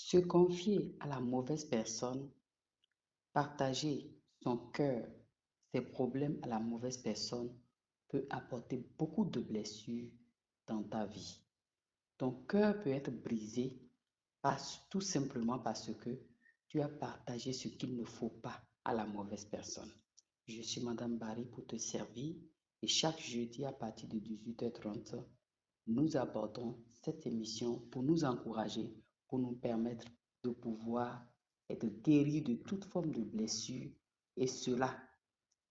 Se confier à la mauvaise personne, partager son cœur, ses problèmes à la mauvaise personne peut apporter beaucoup de blessures dans ta vie. Ton cœur peut être brisé tout simplement parce que tu as partagé ce qu'il ne faut pas à la mauvaise personne. Je suis Madame Barry pour te servir et chaque jeudi à partir de 18h30, nous abordons cette émission pour nous encourager, pour nous permettre de pouvoir être guéris de toute forme de blessure et cela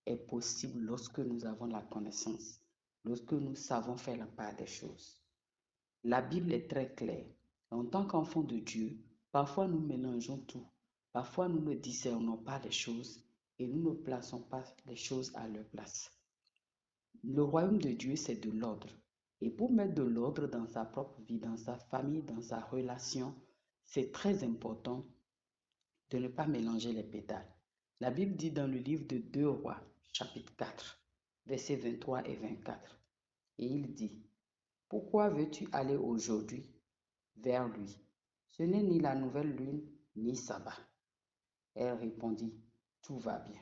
est possible lorsque nous avons la connaissance, lorsque nous savons faire la part des choses. La Bible est très claire. En tant qu'enfants de Dieu, parfois nous mélangeons tout. Parfois nous ne discernons pas les choses et nous ne plaçons pas les choses à leur place. Le royaume de Dieu, c'est de l'ordre. Et pour mettre de l'ordre dans sa propre vie, dans sa famille, dans sa relation, c'est très important de ne pas mélanger les pétales. La Bible dit dans le livre de 2 Rois, chapitre 4, versets 23 et 24, et il dit, pourquoi veux-tu aller aujourd'hui vers lui? Ce n'est ni la nouvelle lune, ni sabbat. Elle répondit, tout va bien.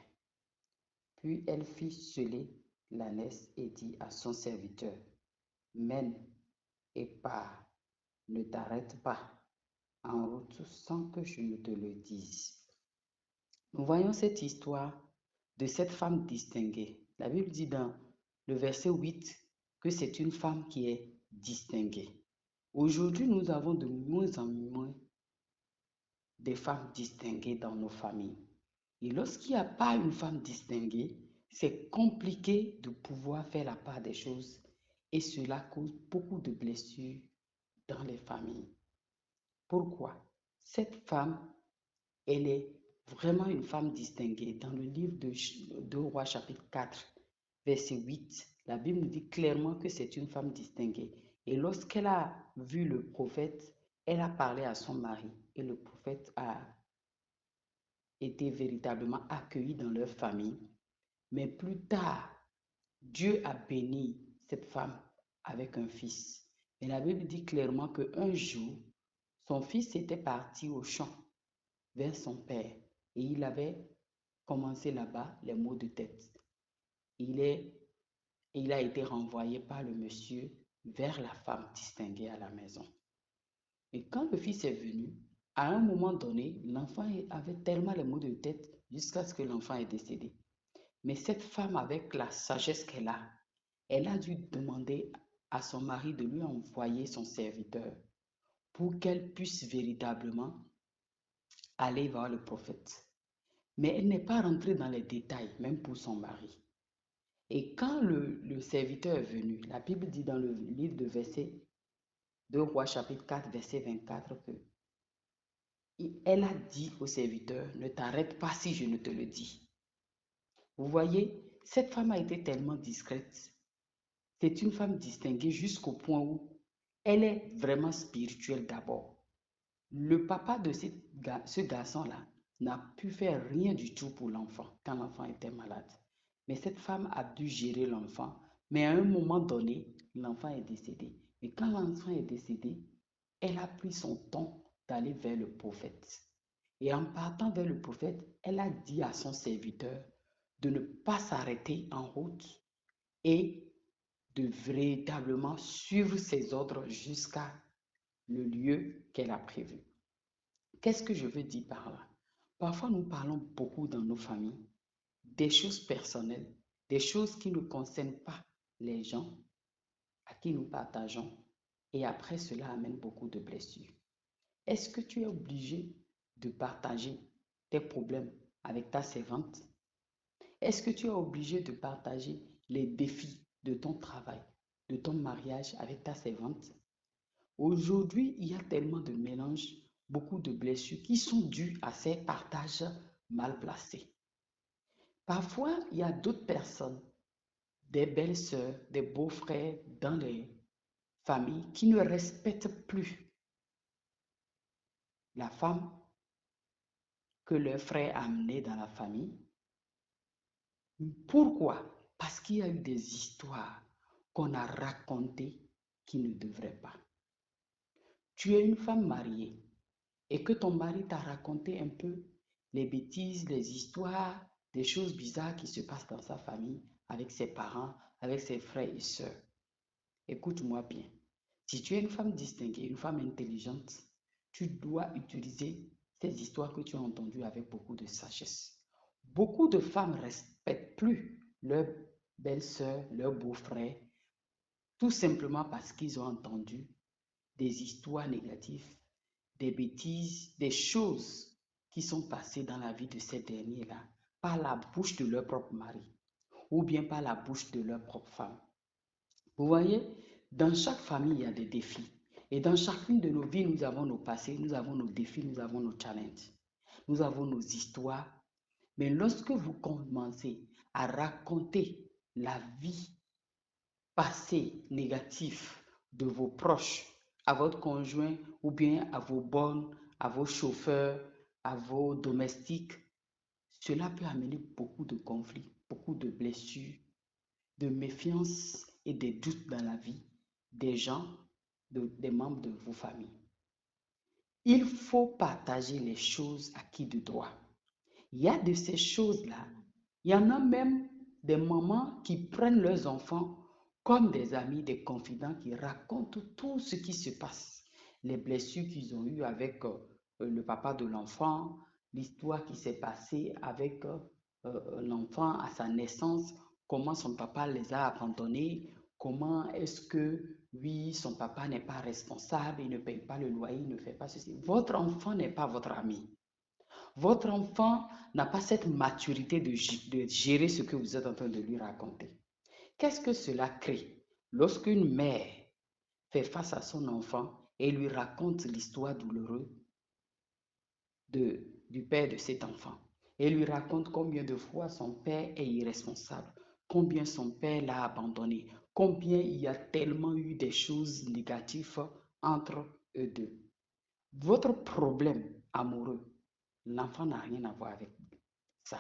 Puis elle fit sceller l'ânesse et dit à son serviteur, mène et pars, ne t'arrête pas en route sans que je ne te le dise. Nous voyons cette histoire de cette femme distinguée. La Bible dit dans le verset 8 que c'est une femme qui est distinguée. Aujourd'hui, nous avons de moins en moins des femmes distinguées dans nos familles. Et lorsqu'il n'y a pas une femme distinguée, c'est compliqué de pouvoir faire la part des choses et cela cause beaucoup de blessures dans les familles. Pourquoi? Cette femme, elle est vraiment une femme distinguée. Dans le livre de Rois chapitre 4, verset 8, la Bible nous dit clairement que c'est une femme distinguée. Et lorsqu'elle a vu le prophète, elle a parlé à son mari et le prophète a été véritablement accueilli dans leur famille. Mais plus tard, Dieu a béni cette femme avec un fils. Et la Bible dit clairement qu'un jour, son fils était parti au champ vers son père et il avait commencé là-bas les maux de tête. Il a été renvoyé par le monsieur vers la femme distinguée à la maison. Et quand le fils est venu, à un moment donné, l'enfant avait tellement les maux de tête jusqu'à ce que l'enfant est décédé. Mais cette femme, avec la sagesse qu'elle a, elle a dû demander à son mari de lui envoyer son serviteur pour qu'elle puisse véritablement aller voir le prophète. Mais elle n'est pas rentrée dans les détails, même pour son mari. Et quand le serviteur est venu, la Bible dit dans le livre de versets de Rois chapitre 4, verset 24 que elle a dit au serviteur, ne t'arrête pas si je ne te le dis. Vous voyez, cette femme a été tellement discrète. C'est une femme distinguée jusqu'au point où elle est vraiment spirituelle d'abord. Le papa de ce garçon-là n'a pu faire rien du tout pour l'enfant quand l'enfant était malade. Mais cette femme a dû gérer l'enfant. Mais à un moment donné, l'enfant est décédé. Et quand l'enfant est décédé, elle a pris son temps d'aller vers le prophète. Et en partant vers le prophète, elle a dit à son serviteur de ne pas s'arrêter en route et de véritablement suivre ses ordres jusqu'à le lieu qu'elle a prévu. Qu'est-ce que je veux dire par là? Parfois, nous parlons beaucoup dans nos familles des choses personnelles, des choses qui ne concernent pas les gens à qui nous partageons, et après cela amène beaucoup de blessures. Est-ce que tu es obligé de partager tes problèmes avec ta servante? Est-ce que tu es obligé de partager les défis de ton travail, de ton mariage avec ta servante? Aujourd'hui, il y a tellement de mélanges, beaucoup de blessures qui sont dues à ces partages mal placés. Parfois, il y a d'autres personnes, des belles-sœurs, des beaux-frères dans les familles qui ne respectent plus la femme que leur frère a amenée dans la famille. Pourquoi? Parce qu'il y a eu des histoires qu'on a racontées qui ne devraient pas. Tu es une femme mariée et que ton mari t'a raconté un peu les bêtises, les histoires, des choses bizarres qui se passent dans sa famille, avec ses parents, avec ses frères et sœurs. Écoute-moi bien. Si tu es une femme distinguée, une femme intelligente, tu dois utiliser ces histoires que tu as entendues avec beaucoup de sagesse. Beaucoup de femmes ne respectent plus leur belle-sœur, leur beau-frère, tout simplement parce qu'ils ont entendu des histoires négatives, des bêtises, des choses qui sont passées dans la vie de ces derniers-là par la bouche de leur propre mari ou bien par la bouche de leur propre femme. Vous voyez, dans chaque famille, il y a des défis. Et dans chacune de nos vies, nous avons nos passés, nous avons nos défis, nous avons nos challenges, nous avons nos histoires. Mais lorsque vous commencez à raconter la vie passée négative de vos proches à votre conjoint ou bien à vos bonnes, à vos chauffeurs, à vos domestiques, cela peut amener beaucoup de conflits, beaucoup de blessures, de méfiance et des doutes dans la vie des gens, des membres de vos familles. Il faut partager les choses à qui de droit. Il y a de ces choses-là. Il y en a même des mamans qui prennent leurs enfants comme des amis, des confidents, qui racontent tout ce qui se passe. Les blessures qu'ils ont eues avec le papa de l'enfant, l'histoire qui s'est passée avec l'enfant à sa naissance, comment son papa les a abandonnés, comment est-ce que, oui, son papa n'est pas responsable, il ne paye pas le loyer, il ne fait pas ceci. Votre enfant n'est pas votre ami. Votre enfant n'a pas cette maturité de gérer ce que vous êtes en train de lui raconter. Qu'est-ce que cela crée? Lorsqu'une mère fait face à son enfant et lui raconte l'histoire douloureuse du père de cet enfant, et lui raconte combien de fois son père est irresponsable, combien son père l'a abandonné, combien il y a tellement eu des choses négatives entre eux deux. Votre problème amoureux, l'enfant n'a rien à voir avec ça.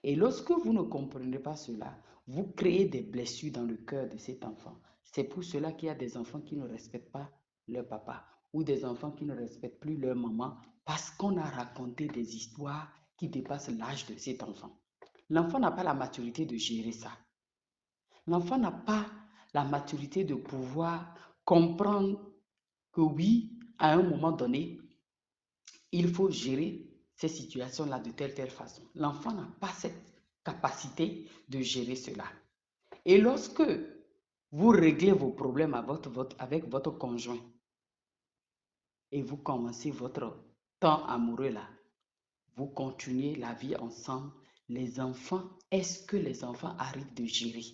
Et lorsque vous ne comprenez pas cela, vous créez des blessures dans le cœur de cet enfant. C'est pour cela qu'il y a des enfants qui ne respectent pas leur papa ou des enfants qui ne respectent plus leur maman parce qu'on a raconté des histoires qui dépassent l'âge de cet enfant. L'enfant n'a pas la maturité de gérer ça. L'enfant n'a pas la maturité de pouvoir comprendre que oui, à un moment donné, il faut gérer ces situations-là de telle façon. L'enfant n'a pas cette capacité de gérer cela. Et lorsque vous réglez vos problèmes avec votre conjoint et vous commencez votre temps amoureux là, vous continuez la vie ensemble, les enfants, est-ce que les enfants arrivent de gérer?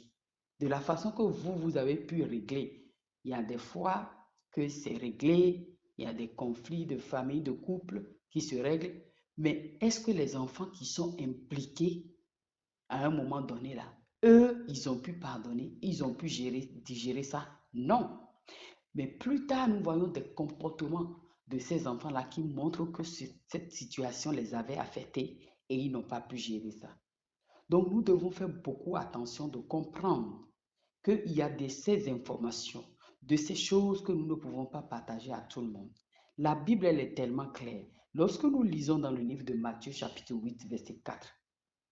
De la façon que vous avez pu régler. Il y a des fois que c'est réglé, il y a des conflits de famille, de couple qui se règlent, mais est-ce que les enfants qui sont impliqués à un moment donné là, eux, ils ont pu pardonner, ils ont pu digérer ça? Non. Mais plus tard, nous voyons des comportements de ces enfants-là qui montrent que cette situation les avait affectés et ils n'ont pas pu gérer ça. Donc, nous devons faire beaucoup attention de comprendre qu'il y a de ces informations, de ces choses que nous ne pouvons pas partager à tout le monde. La Bible, elle est tellement claire. Lorsque nous lisons dans le livre de Matthieu chapitre 8, verset 4,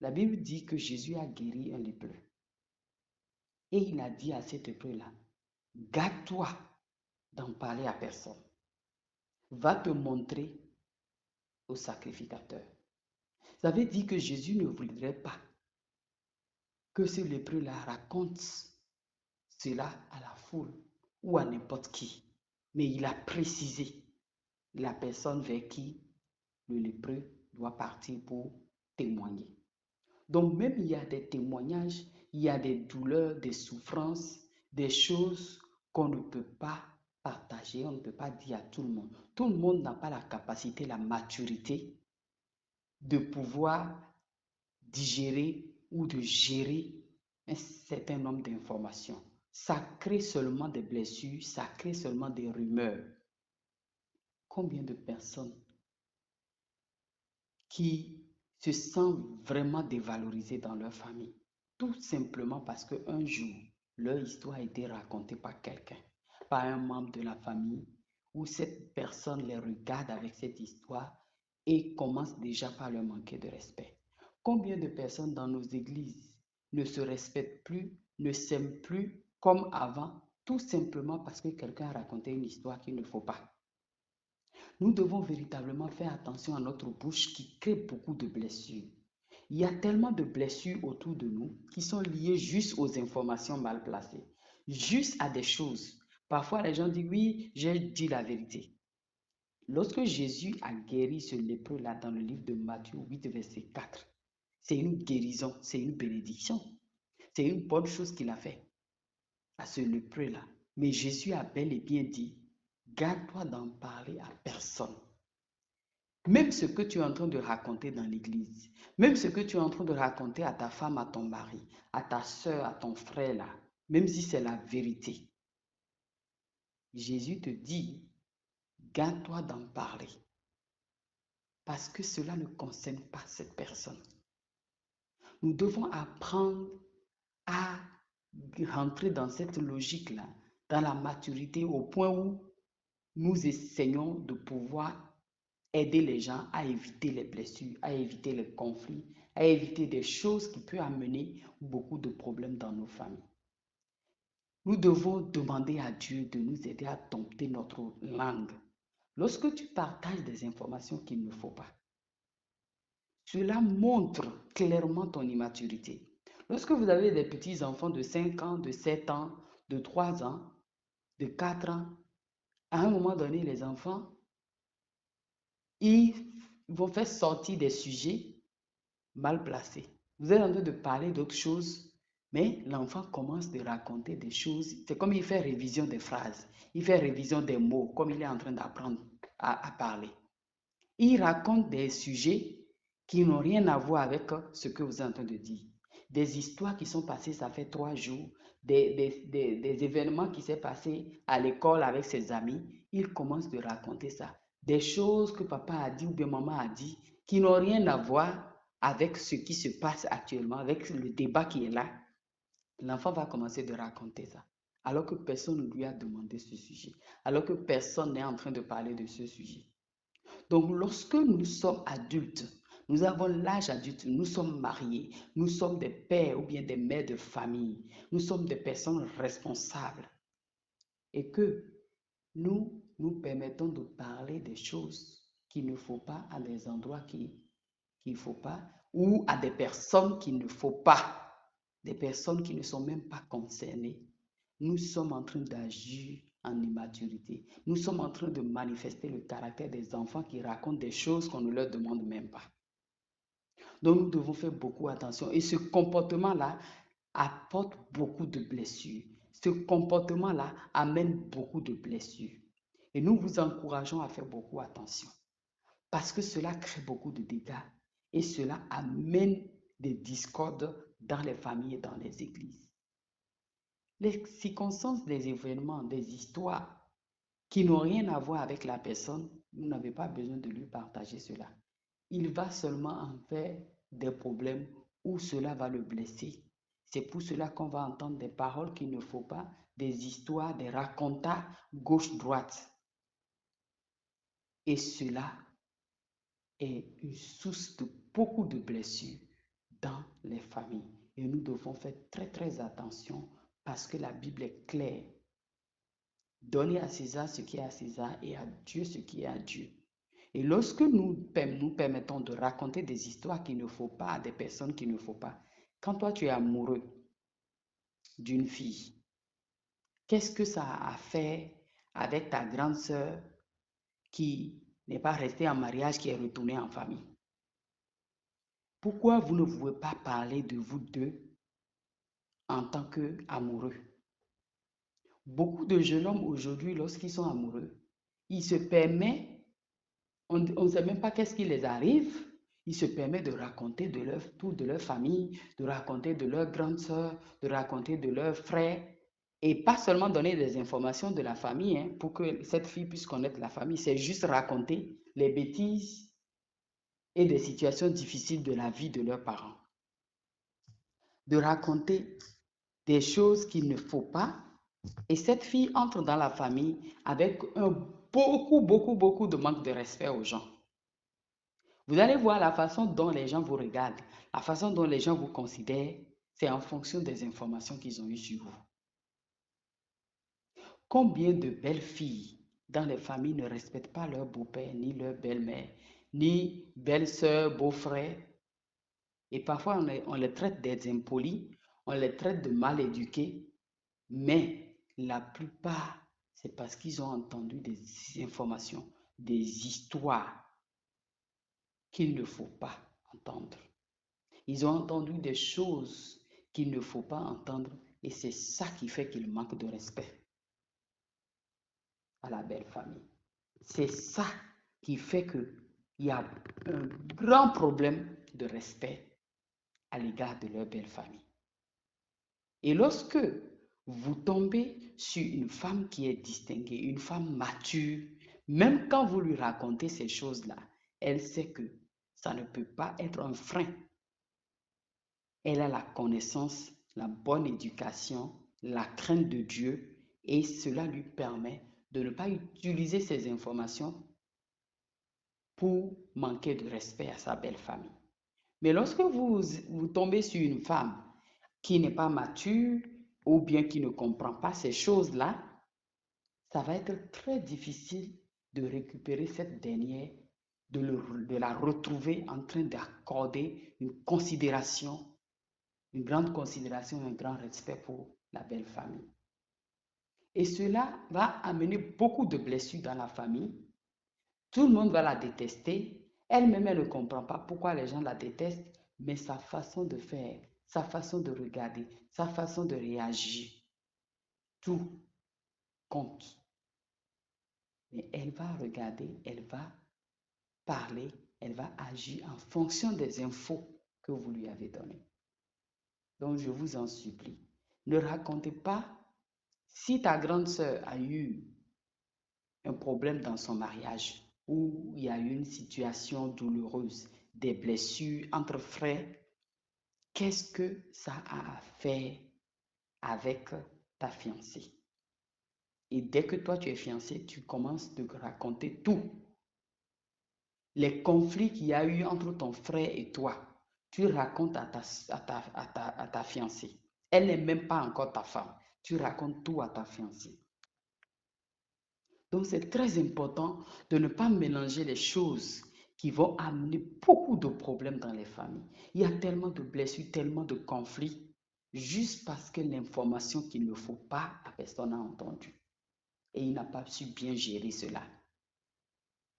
la Bible dit que Jésus a guéri un lépreux. Et il a dit à cet lépreux-là, garde-toi d'en parler à personne. Va te montrer au sacrificateur. Ça veut dire que Jésus ne voudrait pas que ce lépreux-là raconte cela à la foule ou à n'importe qui. Mais il a précisé la personne vers qui le lépreux doit partir pour témoigner. Donc même il y a des témoignages, il y a des douleurs, des souffrances, des choses qu'on ne peut pas partager, on ne peut pas dire à tout le monde. Tout le monde n'a pas la capacité, la maturité de pouvoir digérer ou de gérer un certain nombre d'informations. Ça crée seulement des blessures, ça crée seulement des rumeurs. Combien de personnes qui se sentent vraiment dévalorisées dans leur famille, tout simplement parce qu'un jour, leur histoire a été racontée par quelqu'un, par un membre de la famille où cette personne les regarde avec cette histoire et commence déjà par leur manquer de respect. Combien de personnes dans nos églises ne se respectent plus, ne s'aiment plus comme avant, tout simplement parce que quelqu'un a raconté une histoire qu'il ne faut pas. Nous devons véritablement faire attention à notre bouche qui crée beaucoup de blessures. Il y a tellement de blessures autour de nous qui sont liées juste aux informations mal placées, juste à des choses. Parfois, les gens disent, oui, j'ai dit la vérité. Lorsque Jésus a guéri ce lépreux-là dans le livre de Matthieu 8, verset 4, c'est une guérison, c'est une bénédiction. C'est une bonne chose qu'il a fait à ce lépreux-là. Mais Jésus a bel et bien dit, garde-toi d'en parler à personne. Même ce que tu es en train de raconter dans l'église, même ce que tu es en train de raconter à ta femme, à ton mari, à ta soeur, à ton frère là, même si c'est la vérité, Jésus te dit, garde-toi d'en parler parce que cela ne concerne pas cette personne. Nous devons apprendre à rentrer dans cette logique-là, dans la maturité au point où nous essayons de pouvoir aider les gens à éviter les blessures, à éviter les conflits, à éviter des choses qui peuvent amener beaucoup de problèmes dans nos familles. Nous devons demander à Dieu de nous aider à dompter notre langue. Lorsque tu partages des informations qu'il ne faut pas, cela montre clairement ton immaturité. Lorsque vous avez des petits-enfants de 5 ans, de 7 ans, de 3 ans, de 4 ans, à un moment donné, les enfants, ils vont faire sortir des sujets mal placés. Vous êtes en train de parler d'autres choses, mais l'enfant commence de raconter des choses. C'est comme il fait révision des phrases, il fait révision des mots, comme il est en train d'apprendre à parler. Il raconte des sujets qui n'ont rien à voir avec ce que vous êtes en train de dire. Des histoires qui sont passées, ça fait 3 jours, des événements qui s'est passé à l'école avec ses amis. Il commence de raconter ça. Des choses que papa a dit ou bien maman a dit qui n'ont rien à voir avec ce qui se passe actuellement, avec le débat qui est là. L'enfant va commencer de raconter ça, alors que personne ne lui a demandé ce sujet, alors que personne n'est en train de parler de ce sujet. Donc, lorsque nous sommes adultes, nous avons l'âge adulte, nous sommes mariés, nous sommes des pères ou bien des mères de famille, nous sommes des personnes responsables et que nous nous permettons de parler des choses qu'il ne faut pas à des endroits qu'il ne faut pas ou à des personnes qu'il ne faut pas, des personnes qui ne sont même pas concernées. Nous sommes en train d'agir en immaturité. Nous sommes en train de manifester le caractère des enfants qui racontent des choses qu'on ne leur demande même pas. Donc nous devons faire beaucoup attention. Et ce comportement-là apporte beaucoup de blessures. Ce comportement-là amène beaucoup de blessures. Et nous vous encourageons à faire beaucoup attention. Parce que cela crée beaucoup de dégâts. Et cela amène des discordes dans les familles et dans les églises. Les circonstances des événements, des histoires qui n'ont rien à voir avec la personne, vous n'avez pas besoin de lui partager cela. Il va seulement en faire des problèmes où cela va le blesser. C'est pour cela qu'on va entendre des paroles qu'il ne faut pas, des histoires, des racontas gauche-droite. Et cela est une source de beaucoup de blessures dans les familles. Et nous devons faire très très attention parce que la Bible est claire. Donnez à César ce qui est à César et à Dieu ce qui est à Dieu. Et lorsque nous permettons de raconter des histoires qu'il ne faut pas à des personnes qu'il ne faut pas, quand toi tu es amoureux d'une fille, qu'est-ce que ça a à faire avec ta grande sœur qui n'est pas restée en mariage, qui est retournée en famille? Pourquoi vous ne pouvez pas parler de vous deux en tant qu'amoureux? Beaucoup de jeunes hommes aujourd'hui, lorsqu'ils sont amoureux, ils se permettent, on ne sait même pas qu'est-ce qui les arrive, ils se permettent de raconter de tout de leur famille, de raconter de leur grande sœur, de raconter de leur frère, et pas seulement donner des informations de la famille hein, pour que cette fille puisse connaître la famille, c'est juste raconter les bêtises et des situations difficiles de la vie de leurs parents. De raconter des choses qu'il ne faut pas. Et cette fille entre dans la famille avec un beaucoup de manque de respect aux gens. Vous allez voir la façon dont les gens vous regardent, la façon dont les gens vous considèrent, c'est en fonction des informations qu'ils ont eues sur vous. Combien de belles filles dans les familles ne respectent pas leur beau-père, ni leur belle-mère, ni belle-sœur, beau-frère, et parfois on les traite des impolis, on les traite de mal éduqués, mais la plupart, c'est parce qu'ils ont entendu des informations, des histoires qu'il ne faut pas entendre. Ils ont entendu des choses qu'il ne faut pas entendre et c'est ça qui fait qu'ils manquent de respect à la belle famille. C'est ça qui fait qu'il y a un grand problème de respect à l'égard de leur belle famille. Et lorsque vous tombez sur une femme qui est distinguée, une femme mature, même quand vous lui racontez ces choses-là, elle sait que ça ne peut pas être un frein. Elle a la connaissance, la bonne éducation, la crainte de Dieu et cela lui permet de ne pas utiliser ces informations pour manquer de respect à sa belle famille. Mais lorsque vous tombez sur une femme qui n'est pas mature ou bien qui ne comprend pas ces choses-là, ça va être très difficile de récupérer cette dernière, de la retrouver en train d'accorder une considération, une grande considération, un grand respect pour la belle famille. Et cela va amener beaucoup de blessures dans la famille. Tout le monde va la détester. Elle-même, elle ne comprend pas pourquoi les gens la détestent, mais sa façon de faire, sa façon de regarder, sa façon de réagir, tout compte. Mais elle va regarder, elle va parler, elle va agir en fonction des infos que vous lui avez données. Donc, je vous en supplie, ne racontez pas si ta grande sœur a eu un problème dans son mariage ou il y a eu une situation douloureuse, des blessures entre frères, qu'est-ce que ça a à faire avec ta fiancée? Et dès que toi tu es fiancé, tu commences de raconter tout. Les conflits qu'il y a eu entre ton frère et toi, tu racontes à ta fiancée. Elle n'est même pas encore ta femme. Tu racontes tout à ta fiancée. Donc c'est très important de ne pas mélanger les choses qui vont amener beaucoup de problèmes dans les familles. Il y a tellement de blessures, tellement de conflits, juste parce que l'information qu'il ne faut pas, la personne a entendu. Et il n'a pas su bien gérer cela.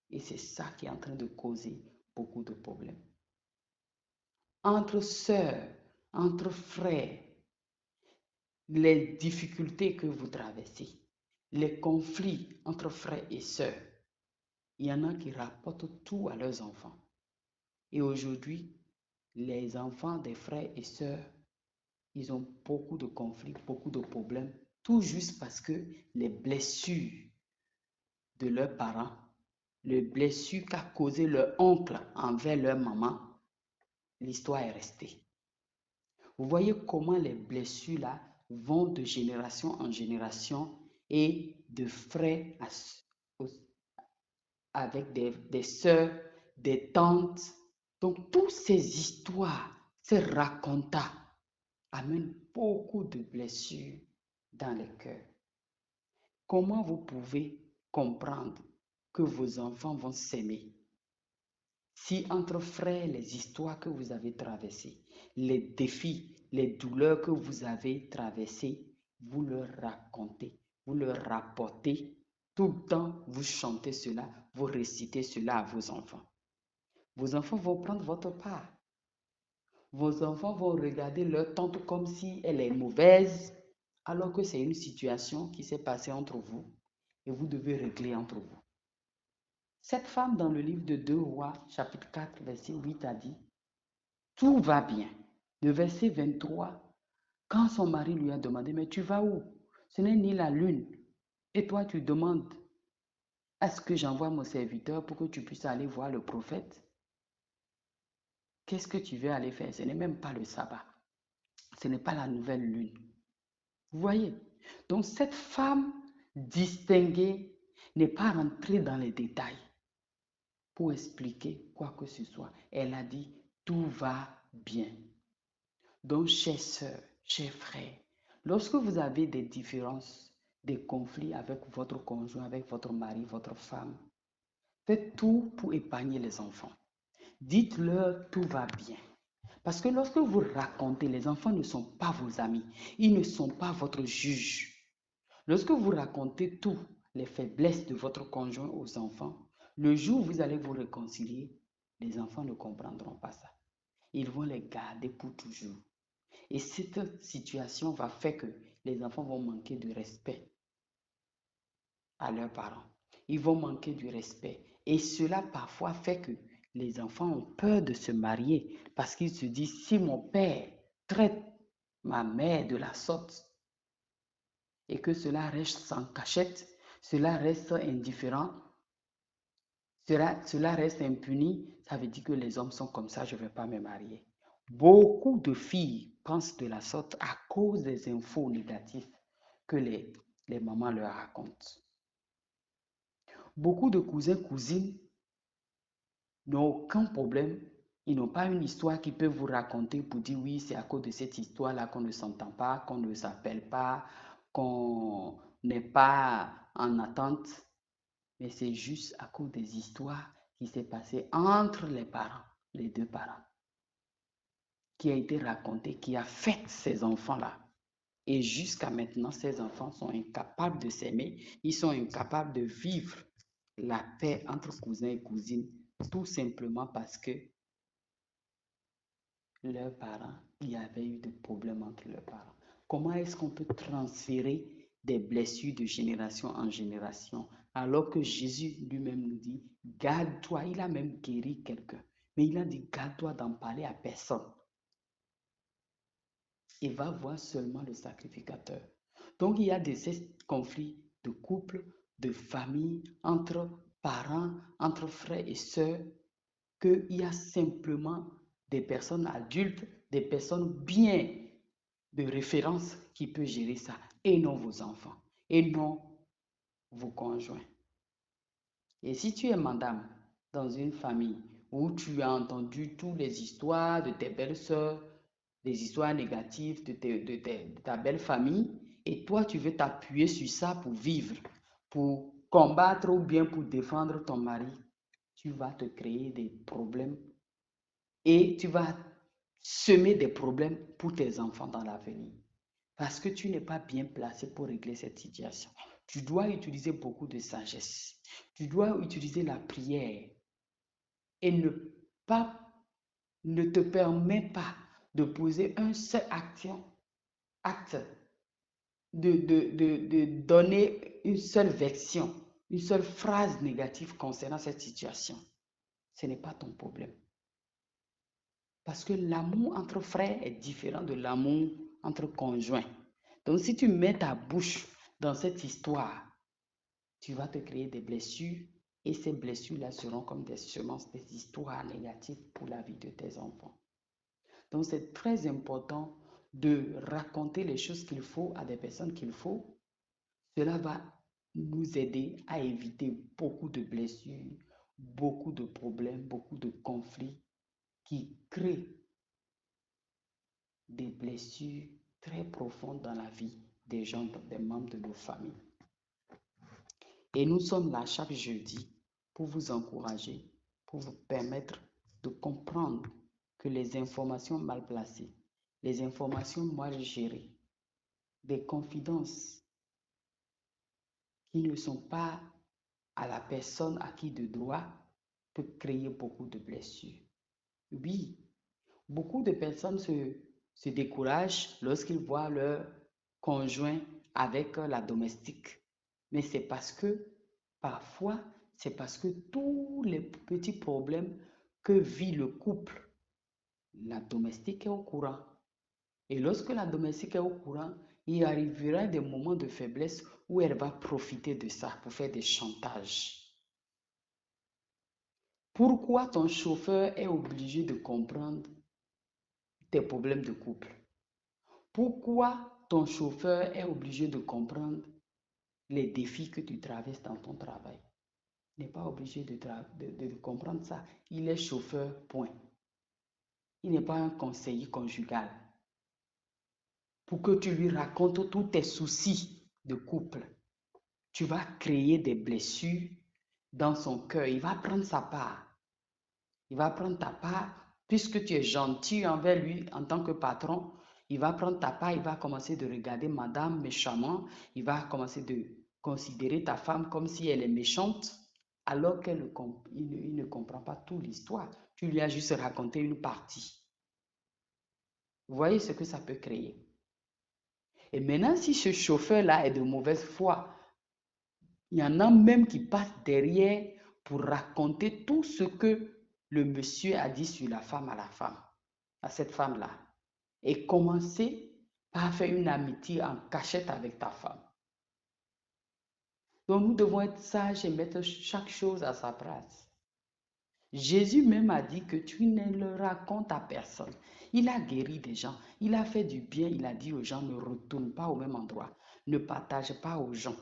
Et c'est ça qui est en train de causer beaucoup de problèmes. Entre sœurs, entre frères, les difficultés que vous traversez, les conflits entre frères et sœurs, il y en a qui rapportent tout à leurs enfants. Et aujourd'hui, les enfants des frères et sœurs, ils ont beaucoup de conflits, beaucoup de problèmes, tout juste parce que les blessures de leurs parents, les blessures qu'a causé leur oncle envers leur maman, l'histoire est restée. Vous voyez comment les blessures là vont de génération en génération et de frères avec des sœurs, des tantes. Donc, toutes ces histoires, ces racontats amènent beaucoup de blessures dans les cœurs. Comment vous pouvez comprendre que vos enfants vont s'aimer si entre frères, les histoires que vous avez traversées, les défis, les douleurs que vous avez traversées, vous leur racontez, vous leur rapportez, tout le temps, vous chantez cela, vous récitez cela à vos enfants. Vos enfants vont prendre votre part. Vos enfants vont regarder leur tante comme si elle est mauvaise, alors que c'est une situation qui s'est passée entre vous et vous devez régler entre vous. Cette femme dans le livre de 2 Rois, chapitre 4, verset 8 a dit, tout va bien. Le verset 23, quand son mari lui a demandé, mais tu vas où? Ce n'est ni la lune. Et toi, tu demandes, est-ce que j'envoie mon serviteur pour que tu puisses aller voir le prophète? Qu'est-ce que tu veux aller faire? Ce n'est même pas le sabbat. Ce n'est pas la nouvelle lune. Vous voyez? Donc cette femme distinguée n'est pas rentrée dans les détails pour expliquer quoi que ce soit. Elle a dit, tout va bien. Donc, chères sœurs, chers frères, lorsque vous avez des différences, des conflits avec votre conjoint, avec votre mari, votre femme, faites tout pour épargner les enfants. Dites-leur tout va bien. Parce que lorsque vous racontez, les enfants ne sont pas vos amis. Ils ne sont pas votre juge. Lorsque vous racontez tout, les faiblesses de votre conjoint aux enfants, le jour où vous allez vous réconcilier, les enfants ne comprendront pas ça. Ils vont les garder pour toujours. Et cette situation va faire que les enfants vont manquer de respect à leurs parents. Ils vont manquer du respect. Et cela parfois fait que les enfants ont peur de se marier parce qu'ils se disent, si mon père traite ma mère de la sorte et que cela reste sans cachette, cela reste indifférent, cela reste impuni, ça veut dire que les hommes sont comme ça, je ne vais pas me marier. Beaucoup de filles pensent de la sorte à cause des infos négatives que les mamans leur racontent. Beaucoup de cousins, cousines n'ont aucun problème. Ils n'ont pas une histoire qu'ils peuvent vous raconter pour dire oui, c'est à cause de cette histoire-là qu'on ne s'entend pas, qu'on ne s'appelle pas, qu'on n'est pas en attente. Mais c'est juste à cause des histoires qui s'est passées entre les parents, les deux parents, qui a été racontée, qui a fait ces enfants-là. Et jusqu'à maintenant, ces enfants sont incapables de s'aimer, ils sont incapables de vivre la paix entre cousins et cousines, tout simplement parce que leurs parents, il y avait eu des problèmes entre leurs parents. Comment est-ce qu'on peut transférer des blessures de génération en génération alors que Jésus lui-même nous dit, garde-toi, il a même guéri quelqu'un, mais il a dit, garde-toi d'en parler à personne. Il va voir seulement le sacrificateur. Donc il y a ces conflits de couple, de famille, entre parents, entre frères et sœurs, qu'il y a simplement des personnes adultes, des personnes bien de référence qui peuvent gérer ça, et non vos enfants, et non vos conjoints. Et si tu es madame dans une famille où tu as entendu toutes les histoires de tes belles-sœurs, des histoires négatives de ta belle famille, et toi tu veux t'appuyer sur ça pour vivre, pour combattre ou bien pour défendre ton mari, tu vas te créer des problèmes et tu vas semer des problèmes pour tes enfants dans l'avenir. Parce que tu n'es pas bien placé pour régler cette situation. Tu dois utiliser beaucoup de sagesse. Tu dois utiliser la prière et ne te permets pas de poser un seul acte de donner une seule version, une seule phrase négative concernant cette situation. Ce n'est pas ton problème. Parce que l'amour entre frères est différent de l'amour entre conjoints. Donc si tu mets ta bouche dans cette histoire, tu vas te créer des blessures et ces blessures-là seront comme des semences, des histoires négatives pour la vie de tes enfants. Donc c'est très important de raconter les choses qu'il faut à des personnes qu'il faut. Cela va nous aider à éviter beaucoup de blessures, beaucoup de problèmes, beaucoup de conflits qui créent des blessures très profondes dans la vie des gens, des membres de nos familles. Et nous sommes là chaque jeudi pour vous encourager, pour vous permettre de comprendre que les informations mal placées, les informations mal gérées, des confidences qui ne sont pas à la personne acquis de droit peuvent créer beaucoup de blessures. Oui, beaucoup de personnes se découragent lorsqu'ils voient leur conjoint avec la domestique. Mais c'est parce que, parfois, c'est parce que tous les petits problèmes que vit le couple, la domestique est au courant. Et lorsque la domestique est au courant, il arrivera des moments de faiblesse où elle va profiter de ça pour faire des chantages. Pourquoi ton chauffeur est obligé de comprendre tes problèmes de couple? Pourquoi ton chauffeur est obligé de comprendre les défis que tu traverses dans ton travail. Il n'est pas obligé de comprendre ça. Il est chauffeur, point. Il n'est pas un conseiller conjugal pour que tu lui racontes tous tes soucis de couple. Tu vas créer des blessures dans son cœur. Il va prendre sa part. Il va prendre ta part, puisque tu es gentil envers lui en tant que patron. Il va prendre ta part, il va commencer de regarder madame méchamment. Il va commencer de considérer ta femme comme si elle est méchante, alors qu'il ne comprend pas toute l'histoire. Tu lui as juste raconté une partie. Vous voyez ce que ça peut créer. Et maintenant, si ce chauffeur-là est de mauvaise foi, il y en a même qui passent derrière pour raconter tout ce que le monsieur a dit sur la femme à cette femme-là. Et commencer par faire une amitié en cachette avec ta femme. Donc nous devons être sages et mettre chaque chose à sa place. Jésus même a dit que tu ne le racontes à personne. Il a guéri des gens, il a fait du bien, il a dit aux gens ne retourne pas au même endroit, ne partage pas aux gens.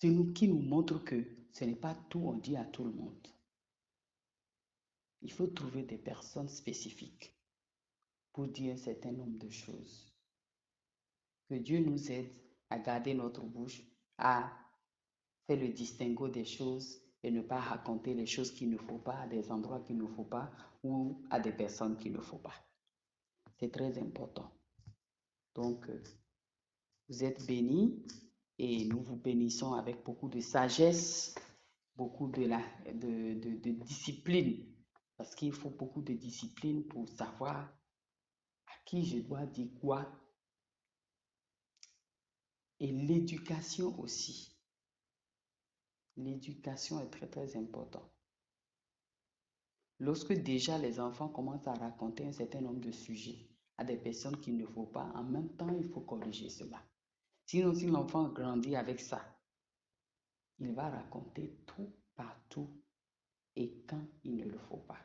C'est nous qui nous montre que ce n'est pas tout on dit à tout le monde. Il faut trouver des personnes spécifiques pour dire un certain nombre de choses. Que Dieu nous aide à garder notre bouche, à faire le distinguo des choses et ne pas raconter les choses qu'il ne faut pas à des endroits qu'il ne faut pas ou à des personnes qu'il ne faut pas. C'est très important. Donc, vous êtes bénis et nous vous bénissons avec beaucoup de sagesse, beaucoup de discipline, parce qu'il faut beaucoup de discipline pour savoir à qui je dois dire quoi. Et l'éducation aussi. L'éducation est très très importante. Lorsque déjà les enfants commencent à raconter un certain nombre de sujets à des personnes qu'il ne faut pas, en même temps, il faut corriger cela. Sinon, si l'enfant grandit avec ça, il va raconter tout partout et quand il ne le faut pas.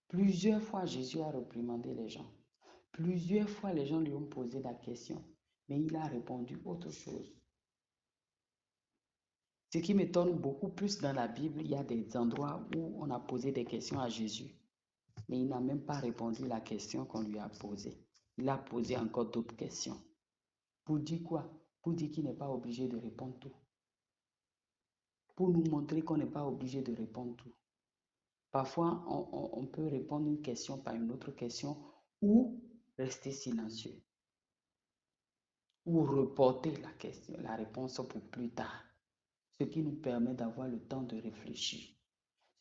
Plusieurs fois, Jésus a réprimandé les gens. Plusieurs fois, les gens lui ont posé la question, mais il a répondu autre chose. Ce qui m'étonne beaucoup plus dans la Bible, il y a des endroits où on a posé des questions à Jésus, mais il n'a même pas répondu à la question qu'on lui a posée. Il a posé encore d'autres questions. Pour dire quoi? Pour dire qu'il n'est pas obligé de répondre tout. Pour nous montrer qu'on n'est pas obligé de répondre tout. Parfois, on peut répondre une question par une autre question ou rester silencieux ou reporter la question, la réponse pour plus tard. Ce qui nous permet d'avoir le temps de réfléchir,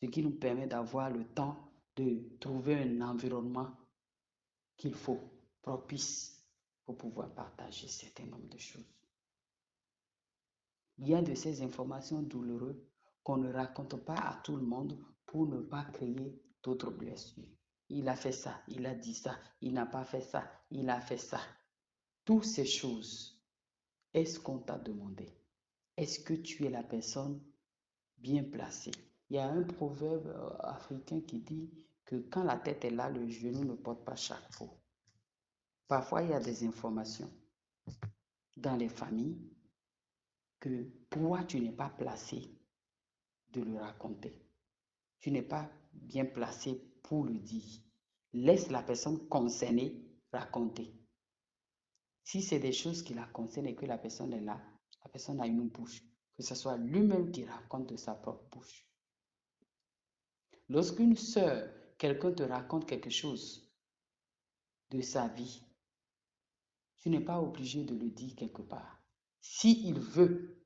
ce qui nous permet d'avoir le temps de trouver un environnement qu'il faut, propice, pour pouvoir partager un certain nombre de choses. Il y a de ces informations douloureuses qu'on ne raconte pas à tout le monde pour ne pas créer d'autres blessures. Il a fait ça, il a dit ça, il n'a pas fait ça, il a fait ça. Toutes ces choses, est-ce qu'on t'a demandé? Est-ce que tu es la personne bien placée? Il y a un proverbe africain qui dit que quand la tête est là, le genou ne porte pas chapeau. Parfois, il y a des informations dans les familles que toi, tu n'es pas placé de le raconter. Tu n'es pas bien placé pour le dire. Laisse la personne concernée raconter. Si c'est des choses qui la concernent et que la personne est là, la personne a une bouche. Que ce soit lui-même qui raconte de sa propre bouche. Lorsqu'une sœur, quelqu'un te raconte quelque chose de sa vie, tu n'es pas obligé de le dire quelque part. S'il veut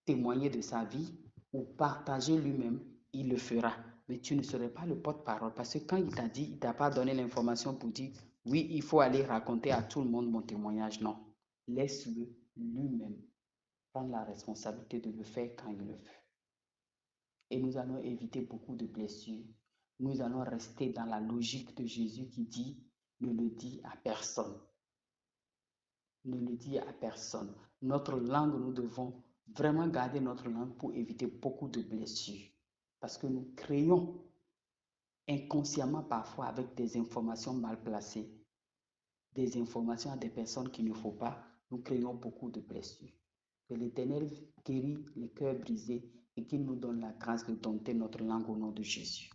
témoigner de sa vie ou partager lui-même, il le fera. Mais tu ne serais pas le porte-parole parce que quand il t'a dit, il ne t'a pas donné l'information pour dire, oui, il faut aller raconter à tout le monde mon témoignage. Non, laisse-le lui-même prendre la responsabilité de le faire quand il le veut. Et nous allons éviter beaucoup de blessures. Nous allons rester dans la logique de Jésus qui dit, ne le dis à personne. Ne le dis à personne. Notre langue, nous devons vraiment garder notre langue pour éviter beaucoup de blessures. Parce que nous créons inconsciemment parfois avec des informations mal placées, des informations à des personnes qu'il ne faut pas, nous créons beaucoup de blessures. Que l'Éternel guérit les cœurs brisés et qu'il nous donne la grâce de dompter notre langue au nom de Jésus.